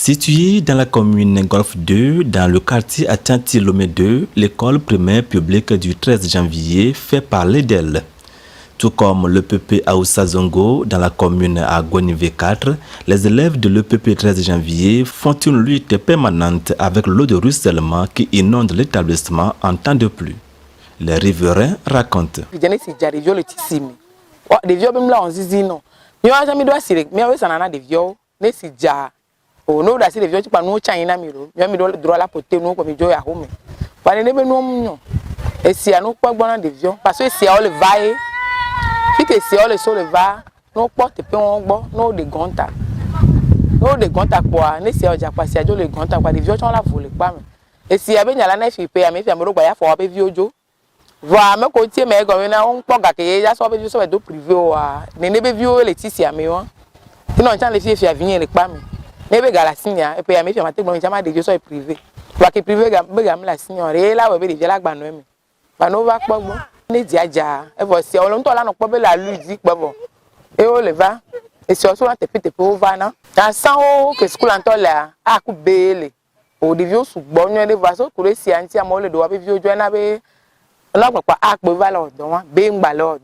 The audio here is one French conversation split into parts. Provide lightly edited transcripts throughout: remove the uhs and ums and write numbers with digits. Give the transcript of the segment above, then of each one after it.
Située dans la commune Golfe 2, dans le quartier Achanti Lomé 2, l'école primaire publique du 13 janvier fait parler d'elle. Tout comme l'EPP Aoussa Zongo dans la commune Agoni V4, les élèves de l'EPP 13 janvier font une lutte permanente avec l'eau de ruissellement qui inonde l'établissement en temps de pluie. Les riverains racontent. Oh no, that's the vieux pano China miro. Mi do draw la pote no ko mi jo ya home. Ba ne be no mu. Esi anu po gbona de vieux parce que esi o le vai. Fi ke esi o le so le va. No po te pe won gbo, no de gonta. No de gonta po a, ne si o ja pa si ajo le gonta pa de vieux chon la vole pa me. Esi a be nya la na fi pe a me fi amoro gba ya fo be vieux jo. Voa me ko tie me go na on po ga ke ya so be vieux so be do privé o a. Ne be vieux le ti si a me won. Ti no chan le fi avinye le pa me. Maybe Galasinia, et puis à mes filles, ma des jeux privés. Toi qui privé, gam la signore, et là, on veut déjà la banome. Banova, quoi, bon, les diaja, et voici, on l'entend là, on peut la ludique, bon, et on le va, et sur ce, on te pète pour vana. Dans 100 que ce qu'on entend là, à couper, au dévieux sous bon, et les vasos, pour les scientifiques, à moi, le doigt, vieux, je n'avais, on n'a pas à couper valeur, bing balor,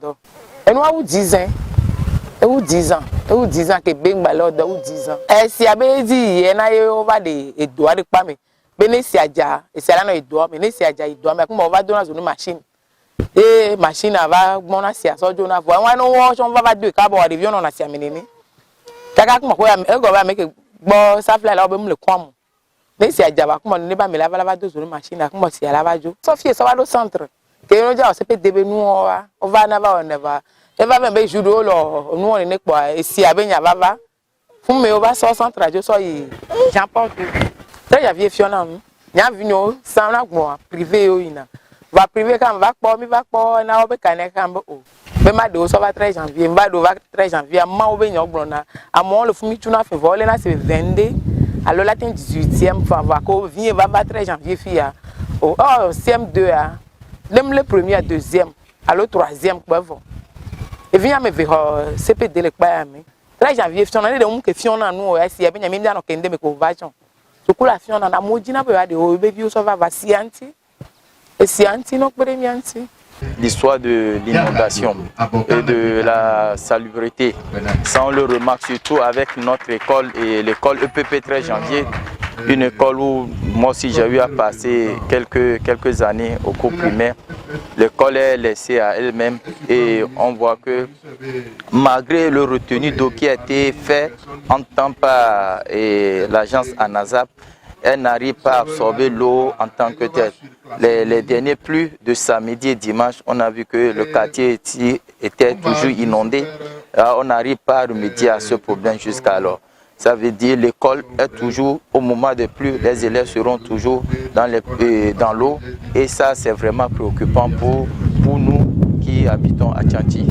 et nous, vous 10 ans. Ou 10 ans que ben balor de ou 10 ans. Si avait dit na yo va de doit de pas me. Ben si aja, et c'est là no doit, mais si aja doit mais comme on va donner une machine. Et machine va mon asia so jo na vo. Wa no on va de ka bo de vion on asia menene. Kaka kuma ko ya e go ba make bo safla la obem le kwam. Ben si aja ba kuma ne ba me lava do une machine kuma si lava jo. So fie so va do centre. Que no ja o se pe debe nu o va na va on never. Eva me judo lo nu on ne kwa esi abenya baba fun me over 60 radio so yi Jean Paul très janvier fiona nya vinyo san na gbo privé o ina va privé kan va po na obe kan kan bo o be ma do so va 13 janvier va do va 13 janvier ma obe nya gbo na amo le fumi tuna fe voler na c'est 22 alors la 18e fa va ko vient va 13 janvier fia oh CM2 a le premier à deuxième alors troisième quoi bon. Et vient me voir CPD le pas mais 13 janvier fiona de mu ke fiona no esi e benya me nda no kende me ko vajon to kula fiona na moji na be de o be bi so va sianti e sianti no premianti. L'histoire de l'inondation et de la salubrité, ça on le remarque surtout avec notre école et l'école EPP 13 janvier, une école où moi aussi j'ai eu à passer quelques années au cours primaire. L'école est laissée à elle-même et on voit que malgré le retenu d'eau qui a été fait en temps par l'agence ANASAP, elle n'arrive pas à absorber l'eau en tant que telle. Les derniers pluies de samedi et dimanche, on a vu que le quartier était toujours inondé. Alors, on n'arrive pas à remédier à ce problème jusqu'alors. Ça veut dire que l'école est toujours, au moment des pluies, les élèves seront toujours dans l'eau. Et ça, c'est vraiment préoccupant pour nous qui habitons à Achanti.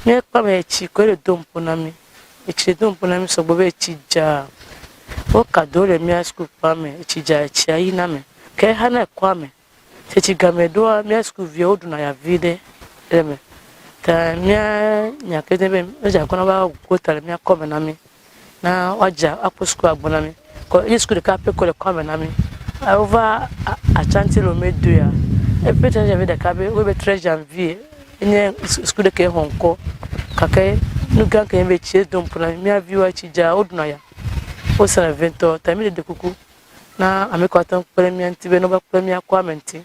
O cadeau le mia school pame chija chai na me ke hana kwame se chigame do mia school vio do na ya vide eme ta mia nya ke be ja kona ba gota le mia come na me na waja apo school agbona me ko school ka pe ko le come na me over Achanti Lomé 2 ya e peut-être j'avais de ka be o be 13 janvier nye school ke honko kake nu ga ke be che donc pour la mia vio chija o do na ya au sein de 20 ans, tu as mis de coucou. Na amekota premier tibe no ba premier kwamenti.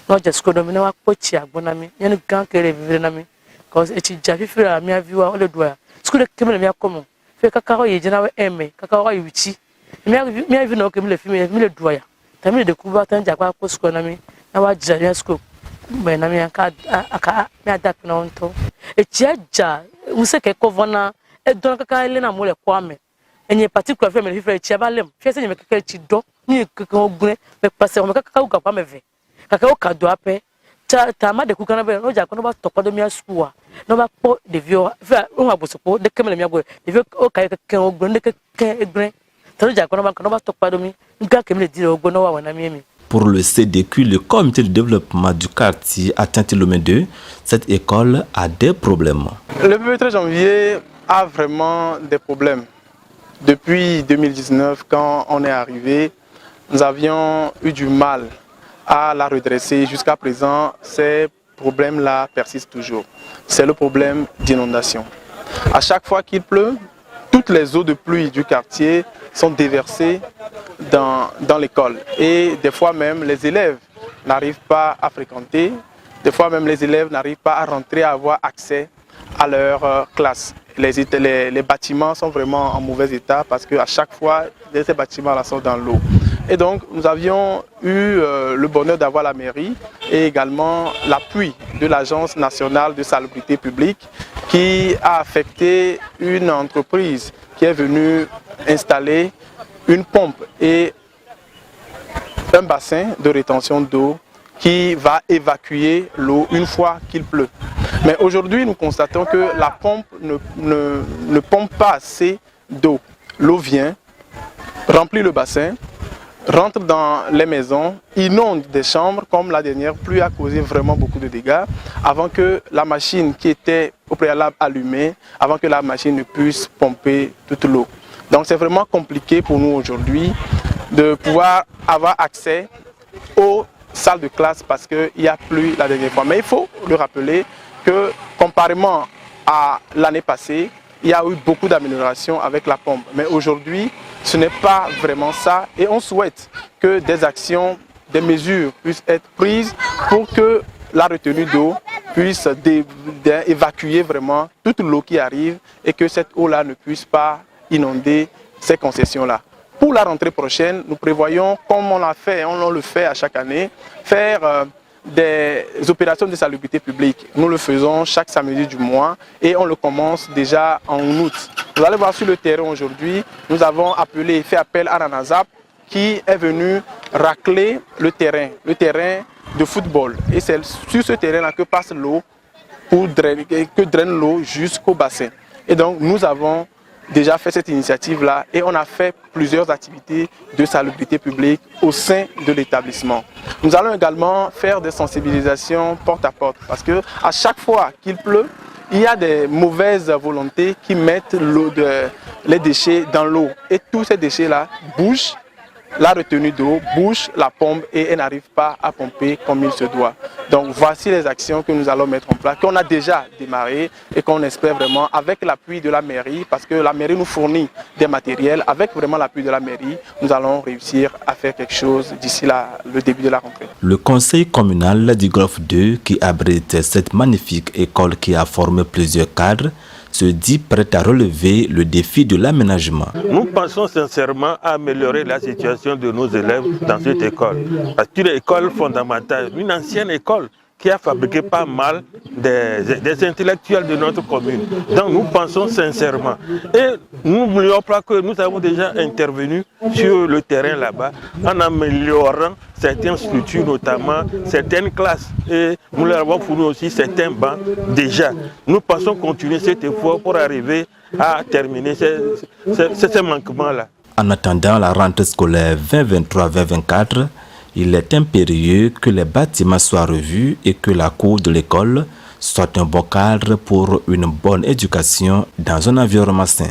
No just ko do me na wapochi agbonami. Yenu gan kere vivre na mi. Cause echi jafi fira mi aviwa ole doa. School kemele mi akomo. Fe kaka ho yeje na we eme, kaka ho yuchi. Mi avi no kemele fi mi le doa ya. Ta mi de kuba tan jakwa ko school na mi. Na wa jari school. Be na mi aka mi adapt na onto. Echi aja, use ke kovona e don kaka ele na mo le kwame. Any particular family if chabalem fese nyeme keke chido ni keke ogun me pase o me kaka uga pa meve kaka o kado ape ta ma de kuka na be no ja ko no ba tokodo mi school no ba po de vio fa o ma bosopo de kemele mi agbo de vio o kai keke ogun de keke egren ta ja ko no ba tokodo mi nga kemele di ogun no wa na mi. Pour le CDQ, le comité de développement du quartier Achanti Lomé 2, cette école a des problèmes. Le 13 janvier a vraiment des problèmes. depuis 2019, quand on est arrivé, nous avions eu du mal à la redresser. Jusqu'à présent, ces problèmes-là persistent toujours. C'est le problème d'inondation. À chaque fois qu'il pleut, toutes les eaux de pluie du quartier sont déversées dans l'école. Et des fois même, les élèves n'arrivent pas à fréquenter. Des fois même, les élèves n'arrivent pas à rentrer, à avoir accès à leur classe. Les bâtiments sont vraiment en mauvais état parce qu'à chaque fois, ces bâtiments-là sont dans l'eau. Et donc, nous avions eu le bonheur d'avoir la mairie et également l'appui de l'Agence nationale de salubrité publique qui a affecté une entreprise qui est venue installer une pompe et un bassin de rétention d'eau qui va évacuer l'eau une fois qu'il pleut. Mais aujourd'hui, nous constatons que la pompe ne pompe pas assez d'eau. L'eau vient, remplit le bassin, rentre dans les maisons, inonde des chambres, comme la dernière pluie a causé vraiment beaucoup de dégâts, avant que la machine qui était au préalable allumée, avant que la machine ne puisse pomper toute l'eau. Donc c'est vraiment compliqué pour nous aujourd'hui de pouvoir avoir accès aux salles de classe parce qu'il n'y a plus la dernière fois. Mais il faut le rappeler que comparément à l'année passée, il y a eu beaucoup d'améliorations avec la pompe. Mais aujourd'hui, ce n'est pas vraiment ça. Et on souhaite que des actions, des mesures puissent être prises pour que la retenue d'eau puisse évacuer vraiment toute l'eau qui arrive et que cette eau-là ne puisse pas inonder ces concessions-là. Pour la rentrée prochaine, nous prévoyons, comme on l'a fait, on le fait à chaque année, faire des opérations de salubrité publique. Nous le faisons chaque samedi du mois et on le commence déjà en août. Vous allez voir sur le terrain aujourd'hui, nous avons fait appel à Ranazap qui est venu racler le terrain de football. Et c'est sur ce terrain-là que passe l'eau, que draine l'eau jusqu'au bassin. Et donc nous avons déjà fait cette initiative-là et on a fait plusieurs activités de salubrité publique au sein de l'établissement. Nous allons également faire des sensibilisations porte à porte parce que à chaque fois qu'il pleut, il y a des mauvaises volontés qui mettent les déchets dans l'eau et tous ces déchets-là bougent la retenue d'eau, bouche la pompe et elle n'arrive pas à pomper comme il se doit. Donc voici les actions que nous allons mettre en place, qu'on a déjà démarré et qu'on espère vraiment avec l'appui de la mairie, parce que la mairie nous fournit des matériels, avec vraiment l'appui de la mairie, nous allons réussir à faire quelque chose d'ici le début de la rentrée. Le conseil communal du Golfe 2, qui abrite cette magnifique école qui a formé plusieurs cadres, se dit prêt à relever le défi de l'aménagement. Nous pensons sincèrement à améliorer la situation de nos élèves dans cette école. Parce que c'est une école fondamentale, une ancienne école qui a fabriqué pas mal des intellectuels de notre commune. Donc nous pensons sincèrement. Et n'oublions pas que nous avons déjà intervenu sur le terrain là-bas en améliorant certaines structures, notamment certaines classes. Et nous leur avons fourni aussi certains bancs déjà. Nous pensons continuer cet effort pour arriver à terminer ces manquements-là. En attendant la rentrée scolaire 2023-2024, il est impérieux que les bâtiments soient revus et que la cour de l'école soit un bon cadre pour une bonne éducation dans un environnement sain.